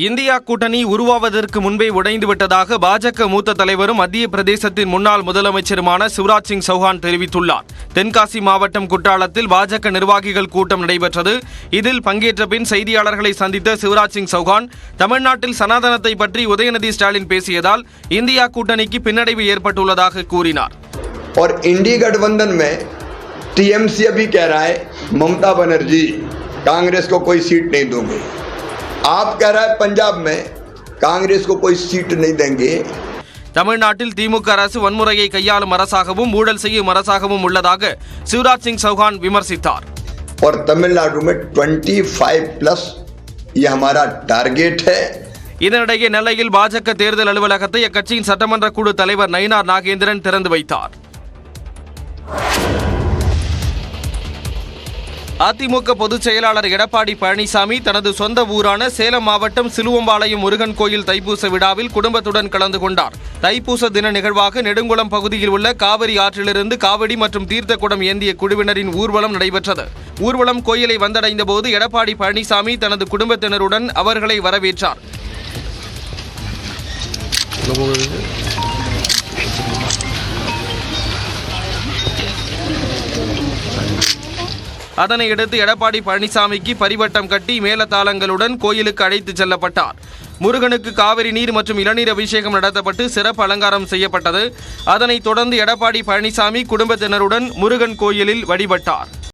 India கூட்டணி உருவாவதற்கு முன்பே உடைந்துவிட்டதாக பாஜக மூத்த தலைவரும் மத்திய பிரதேசத்தின் முன்னாள் முதலமைச்சருமான சிவராஜ் சிங் சௌஹான் தெரிவித்துள்ளார். தென்காசி மாவட்டம் குற்றாலத்தில் பாஜக நிர்வாகிகள் கூட்டம் நடைபெற்றது. இதில் பங்கேற்ற பின் செய்தியாளர்களை சந்தித்த சிவராஜ் சிங் சௌஹான், தமிழ்நாட்டில் சனாதனத்தை பற்றி உதயநிதி ஸ்டாலின் பேசியதால் இந்தியா கூட்டணிக்கு பின்னடைவு ஏற்பட்டுள்ளதாக கூறினார். और इंडी गठबंधन में टीएमसी अभी कह रहा है ममता बनर्जी कांग्रेस को कोई सीट नहीं दूंगी. आप कह रहा है पंजाब में कांग्रेस को कोई सीट नहीं देंगे. தமிழ்நாட்டில் திமுக அரசு வன்முறையை கையாளும் அரசாகவும் ஊழல் செய்யும் அரசாகவும் உள்ளதாக சிவராஜ் சிங் சௌஹான் விமர்சித்தார். और तमिलनाडु में 25+ ये हमारा टारगेट है. இதனிடையே நெல்லையில் பாஜக தேர்தல் அலுவலகத்தை அக்கட்சியின் சட்டமன்ற குழு தலைவர் நயினார் நாகேந்திரன் திறந்து வைத்தார். அதிமுக பொதுச் செயலாளர் எடப்பாடி பழனிசாமி தனது சொந்த ஊரான சேலம் மாவட்டம் சிலுவம்பாளையம் முருகன் கோயில் தைப்பூச விழாவில் குடும்பத்துடன் கலந்து கொண்டார். தைப்பூச தின நிகழ்வாக நெடுங்குளம் பகுதியில் உள்ள காவிரி ஆற்றிலிருந்து காவடி மற்றும் தீர்த்த குடம் ஏந்திய குழுவினரின் ஊர்வலம் நடைபெற்றது. ஊர்வலம் கோயிலை வந்தடைந்த போது எடப்பாடி பழனிசாமி தனது குடும்பத்தினருடன் அவர்களை வரவேற்றார். அதனையடுத்து எடப்பாடி பழனிசாமிக்கு பரிவட்டம் கட்டி மேலதாளங்களுடன் கோயிலுக்கு அழைத்துச் செல்லப்பட்டார். முருகனுக்கு காவிரி நீர் மற்றும் இளநீர் அபிஷேகம் நடத்தப்பட்டு சிறப்பு அலங்காரம் செய்யப்பட்டது. அதனைத் தொடர்ந்து எடப்பாடி பழனிசாமி குடும்பத்தினருடன் முருகன் கோயிலில் வழிபட்டார்.